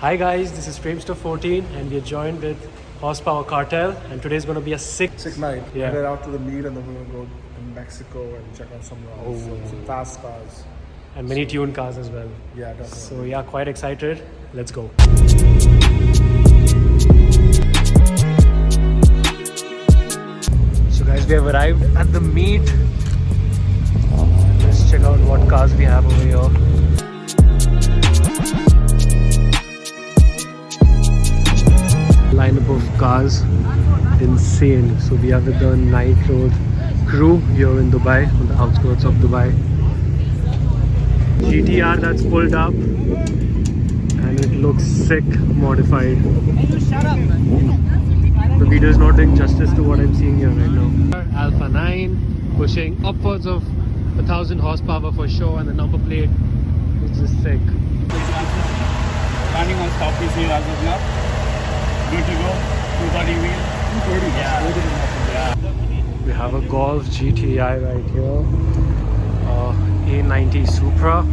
Hi guys, this is Framester14 and we are joined with Horsepower Cartel, and today is going to be a sick night. Yeah. Headed out to the meet and then we're going to go to Mexico and check out some rounds. Some fast cars. and many tuned cars as well. Yeah, definitely. So yeah, quite excited. Let's go. So guys, we have arrived at the meet. Let's check out what cars we have over here. Lineup of cars, insane. So we are with the Night Road crew here in Dubai, on the outskirts of Dubai. GTR that's pulled up and it looks sick modified. The video is not doing justice to what I'm seeing here right now. Alpha 9 pushing upwards of 1000 horsepower for sure, and the number plate is just sick. Running on stop PC as of now. Good to go. 230 wheel. 230. Yeah. We have a Golf GTI right here. A90 Supra.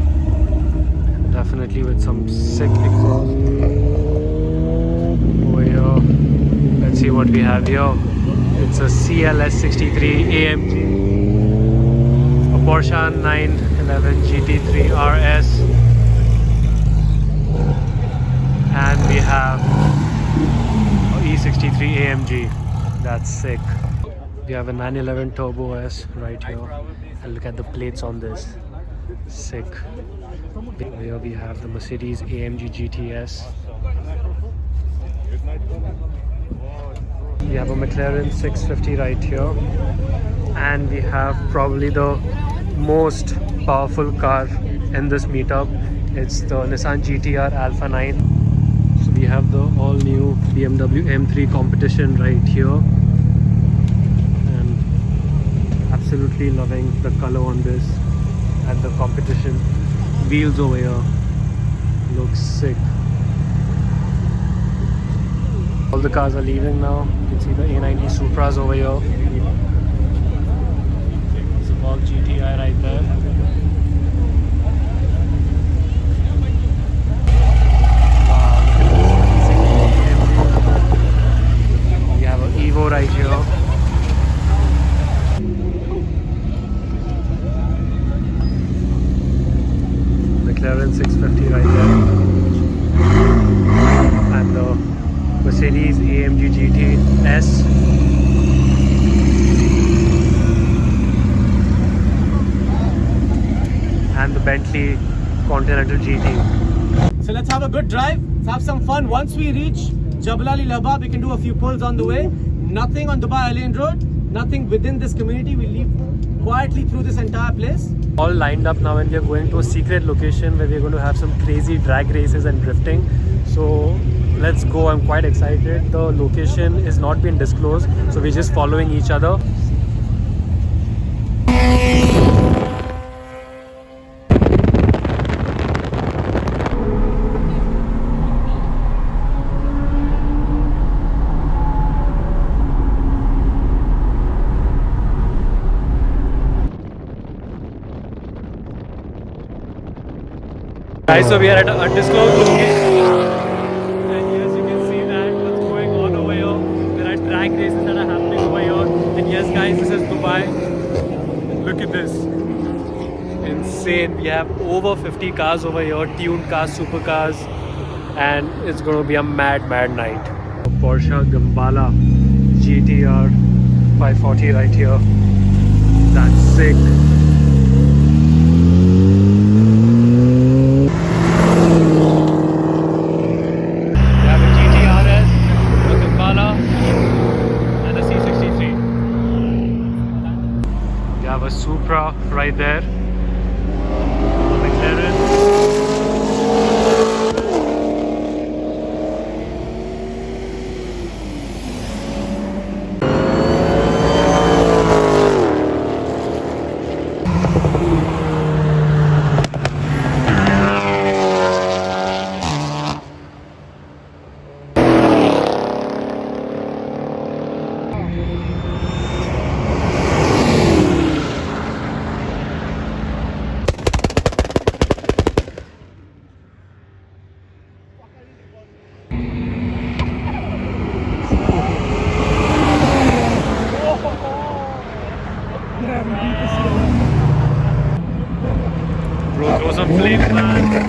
Definitely with some sick exhaust. Over here. Let's see what we have here. It's a CLS63 AMG. A Porsche 911 GT3 RS. And we have E63 AMG. That's sick. We have a 911 Turbo S right here, and look at the plates on this. Sick. Here we have the Mercedes AMG GTS. We have a McLaren 650 right here, and we have probably the most powerful car in this meetup. It's the Nissan GTR Alpha 9. We have the all-new BMW M3 competition right here, and absolutely loving the color on this, and the competition wheels over here looks sick. All the cars are leaving now. You can see the A90 Supras over here. It's a Golf GTI right there. Evo right here. McLaren 650 right there. And the Mercedes AMG GT S. And the Bentley Continental GT. So let's have a good drive, let's have some fun. Once we reach Jabal Ali Labab, we can do a few pulls on the way. Nothing on Dubai Island Road, nothing within this community. We'll leave quietly through this entire place. All lined up now, and we are going to a secret location where we're going to have some crazy drag races and drifting. So let's go. I'm quite excited. The location is not being disclosed, so we're just following each other. Guys, so we are at an undisclosed location, and yes, you can see that what's going on over here. There are drag races that are happening over here, and yes guys, this is Dubai. Look at this, insane. We have over 50 cars over here, tuned cars, supercars, and it's going to be a mad night. Porsche Gambala GTR 540 right here. That's sick. Supra right there. McLaren. flames, man.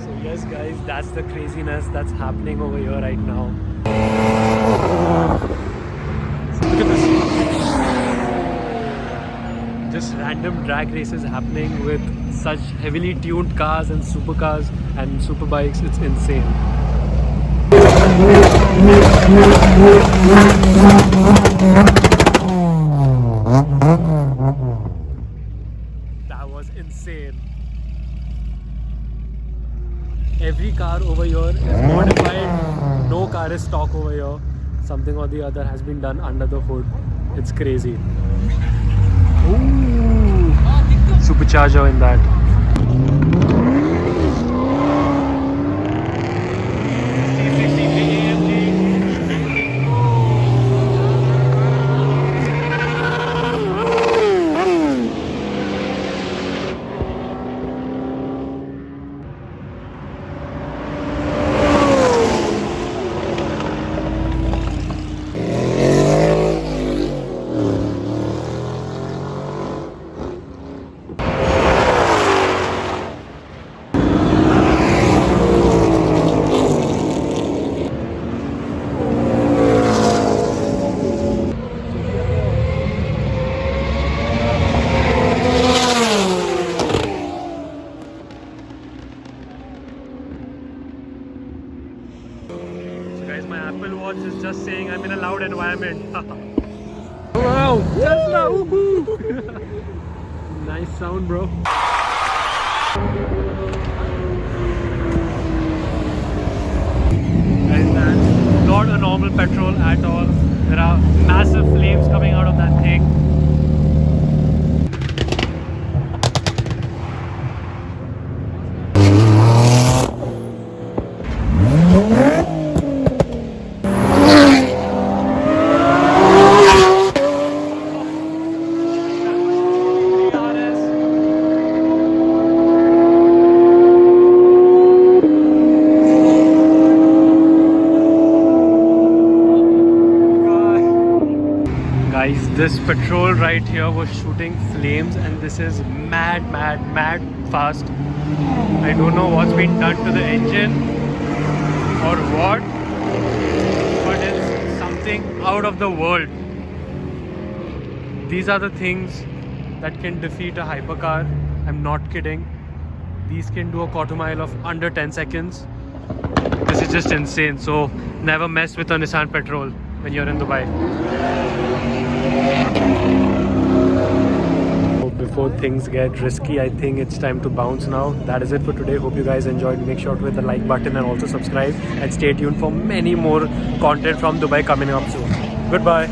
So yes guys, that's the craziness that's happening over here right now. Look at this. Just random drag races happening with such heavily tuned cars and supercars and superbikes. It's insane. That was insane. Every car over here is modified. No car is stock over here. Something or the other has been done under the hood. It's crazy. Ooh, supercharger in that. Guys, my Apple Watch is just saying I'm in a loud environment. Wow, Tesla, woohoo! Nice sound, bro. Guys, that's not a normal petrol at all. There are massive flames coming out of that thing. Guys, this petrol right here was shooting flames and this is mad fast. I don't know what's been done to the engine or what, but it's something out of the world. These are the things that can defeat a hypercar. I'm not kidding. These can do a quarter mile of under 10 seconds. This is just insane. So never mess with a Nissan petrol when you're in Dubai. Before things get risky, I think it's time to bounce now. That is it for today. Hope you guys enjoyed. Make sure to hit the like button and also subscribe, and stay tuned for many more content from Dubai coming up soon. Goodbye.